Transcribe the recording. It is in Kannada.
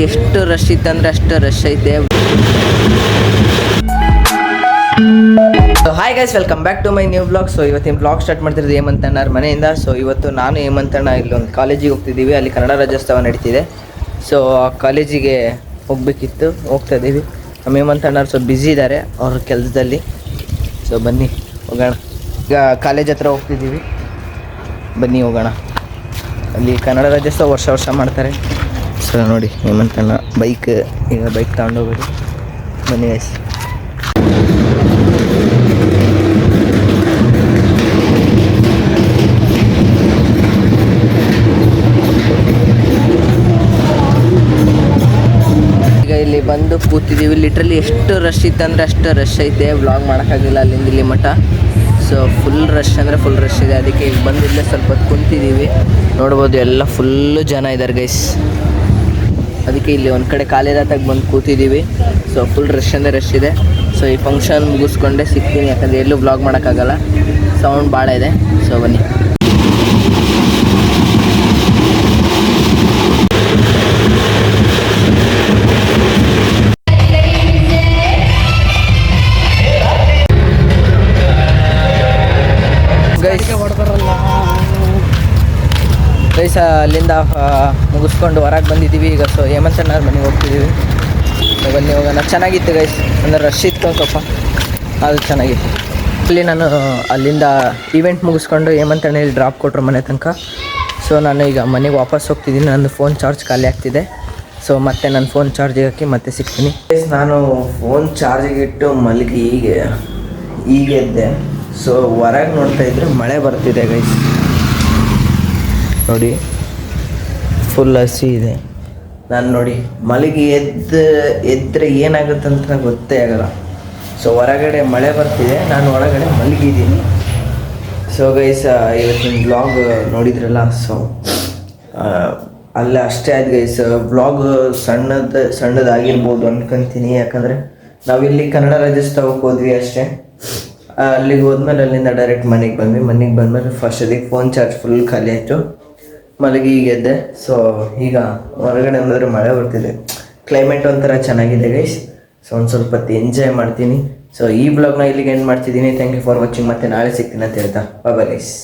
ಲಿಟ್ರಲಿ ಎಷ್ಟು ರಶ್ ಇತ್ತಂದರೆ ಅಷ್ಟು ರಶ್ ಐತೆ. Hi guys, welcome back to my new blog. So ಇವತ್ತಿನ ಬ್ಲಾಗ್ ಸ್ಟಾರ್ಟ್ ಮಾಡ್ತಿರೋದು ಹೇಮಂತಣ್ಣರ ಮನೆಯಿಂದ. ಸೊ ಇವತ್ತು ನಾನು ಹೇಮಂತಣ್ಣ ಇಲ್ಲೊಂದು ಕಾಲೇಜಿಗೆ ಹೋಗ್ತಿದ್ದೀವಿ. ಅಲ್ಲಿ ಕನ್ನಡ ರಾಜ್ಯೋತ್ಸವ ನಡೀತಿದೆ. ಸೊ ಆ ಕಾಲೇಜಿಗೆ ಹೋಗ್ಬೇಕಿತ್ತು, ಹೋಗ್ತಾ ಇದ್ದೀವಿ. ನಮ್ಮ ಹೇಮಂತಣ್ಣರು ಸ್ವಲ್ಪ ಬ್ಯುಸಿ ಇದ್ದಾರೆ ಅವ್ರ ಕೆಲಸದಲ್ಲಿ. ಸೊ ಬನ್ನಿ ಹೋಗೋಣ. ಈಗ ಕಾಲೇಜ್ ಹತ್ರ ಹೋಗ್ತಿದ್ದೀವಿ, ಬನ್ನಿ ಹೋಗೋಣ. ಅಲ್ಲಿ ಕನ್ನಡ ರಾಜ್ಯೋತ್ಸವ ವರ್ಷ ಮಾಡ್ತಾರೆ. ಸೊ ನೋಡಿ ಹೇಮಂತಣ್ಣ ಬೈಕ್, ಈಗ ಬೈಕ್ ತಗೊಂಡೋಗೋದು. ಬನ್ನಿ ಗೈಸ್. ಇಲ್ಲಿ ಬಂದು ಕೂತಿದ್ದೀವಿ. ಲಿಟ್ರಲಿ ಎಷ್ಟು ರಶ್ ಇತ್ತಂದರೆ ಅಷ್ಟು ರಶ್ ಐತೆ, ವ್ಲಾಗ್ ಮಾಡೋಕ್ಕಾಗಿಲ್ಲ ಅಲ್ಲಿಂದ ಇಲ್ಲಿ ಮಠ. ಸೊ ಫುಲ್ ರಶ್ ಅಂದರೆ ಫುಲ್ ರಶ್ ಇದೆ. ಅದಕ್ಕೆ ಈಗ ಬಂದು ಇಲ್ಲೇ ಸ್ವಲ್ಪ ಹೊತ್ತು ಕುಂತಿದ್ದೀವಿ. ನೋಡ್ಬೋದು ಎಲ್ಲ ಫುಲ್ಲು ಜನ ಇದ್ದಾರೆ ಗೈಸ್. ಅದಕ್ಕೆ ಇಲ್ಲಿ ಒಂದು ಕಡೆ ಕಾಲೇಜಾತಾಗ ಬಂದು ಕೂತಿದ್ದೀವಿ. ಸೊ ಫುಲ್ ರಶ್ ಅಂದರೆ ರಶ್ ಇದೆ. ಸೊ ಈ ಫಂಕ್ಷನ್ ಮುಗಿಸ್ಕೊಂಡೆ ಸಿಗ್ತೀನಿ, ಯಾಕಂದರೆ ಎಲ್ಲೂ ವ್ಲಾಗ್ ಮಾಡೋಕ್ಕಾಗಲ್ಲ, ಸೌಂಡ್ ಭಾಳ ಇದೆ. ಸೊ ಬನ್ನಿ. ಗೈಸ್ ಅಲ್ಲಿಂದ ಮುಗಿಸ್ಕೊಂಡು ಹೊರಗೆ ಬಂದಿದ್ದೀವಿ ಈಗ. ಸೊ ಹೇಮಂತಣ್ಣವ್ರ ಮನೆಗೆ ಹೋಗ್ತಿದ್ದೀವಿ. ಬನ್ನಿ ಹೋಗೋಣ. ಚೆನ್ನಾಗಿತ್ತು ಗೈಸ್, ಅಂದರೆ ರಶ್ ಇತ್ತು ಸ್ವಲ್ಪ, ಅದು ಚೆನ್ನಾಗಿತ್ತು. ಅಲ್ಲಿ ನಾನು ಅಲ್ಲಿಂದ ಈವೆಂಟ್ ಮುಗಿಸ್ಕೊಂಡು ಹೇಮಂತಣ್ಣಲ್ಲಿ ಡ್ರಾಪ್ ಕೊಟ್ಟರು ಮನೆ ತನಕ. ಸೊ ನಾನು ಈಗ ಮನೆಗೆ ವಾಪಸ್ ಹೋಗ್ತಿದ್ದೀನಿ. ನಂದು ಫೋನ್ ಚಾರ್ಜ್ ಖಾಲಿ ಆಗ್ತಿದೆ. ಸೊ ಮತ್ತೆ ನನ್ನ ಫೋನ್ ಚಾರ್ಜಿಗೆ ಹಾಕಿ ಮತ್ತೆ ಸಿಗ್ತೀನಿ. ನಾನು ಫೋನ್ ಚಾರ್ಜಿಗೆ ಇಟ್ಟು ಮಲಗಿ ಈಗ ಎದ್ದೆ. ಸೊ ಹೊರಗೆ ನೋಡ್ತಾ ಇದ್ರೆ ಮಳೆ ಬರ್ತಿದೆ ಗೈಸ್. ನೋಡಿ ಫುಲ್ ಹಸಿ ಇದೆ. ನಾನು ನೋಡಿ ಮಲಗಿ ಎದ್ದರೆ ಏನಾಗುತ್ತೆ ಅಂತ ಗೊತ್ತೇ ಆಗಲ್ಲ. ಸೊ ಹೊರಗಡೆ ಮಳೆ ಬರ್ತಿದೆ, ನಾನು ಒಳಗಡೆ ಮಲಗಿದ್ದೀನಿ. ಸೊ ಗೈಸ್ ಇವತ್ತಿನ ಬ್ಲಾಗ್ ನೋಡಿದ್ರಲ್ಲ. ಸೊ ಅಲ್ಲೇ ಅಷ್ಟೇ ಆಯ್ತು ಗೈಸ್. ಬ್ಲಾಗ್ ಸಣ್ಣದಾಗಿರ್ಬೋದು ಅನ್ಕೊಂತೀನಿ, ಯಾಕಂದರೆ ನಾವಿಲ್ಲಿ ಕನ್ನಡ ರಾಜ್ಯೋತ್ಸವಕ್ಕೆ ಹೋದ್ವಿ ಅಷ್ಟೇ. ಅಲ್ಲಿಗೆ ಹೋದ್ಮೇಲೆ ಅಲ್ಲಿಂದ ಡೈರೆಕ್ಟ್ ಮನೆಗೆ ಬಂದಮೇಲೆ ಫಸ್ಟ್ ಅದಕ್ಕೆ ಫೋನ್ ಚಾರ್ಜ್ ಫುಲ್ ಖಾಲಿ ಆಯಿತು. ಮಲಗಿ ಈಗ ಎದ್ದೆ. ಸೊ ಈಗ ಹೊರಗಡೆ ಅಂದರೆ ಮಳೆ ಬರ್ತಿದೆ, ಕ್ಲೈಮೇಟ್ ಒಂಥರ ಚೆನ್ನಾಗಿದೆ ಗೈಸ್. ಸೊ ಒಂದು ಸ್ವಲ್ಪ ಹೊತ್ತು ಎಂಜಾಯ್ ಮಾಡ್ತೀನಿ. ಸೊ ಈ ಬ್ಲಾಗ್ನ ಇಲ್ಲಿಗೆ ಎಂಡ್ ಮಾಡ್ತಿದ್ದೀನಿ. Thank you for watching. ಮತ್ತೆ ನಾಳೆ ಸಿಗ್ತೀನಿ ಅಂತ ಹೇಳ್ತಾ ಬಾಯ್ ಗೈಸ್.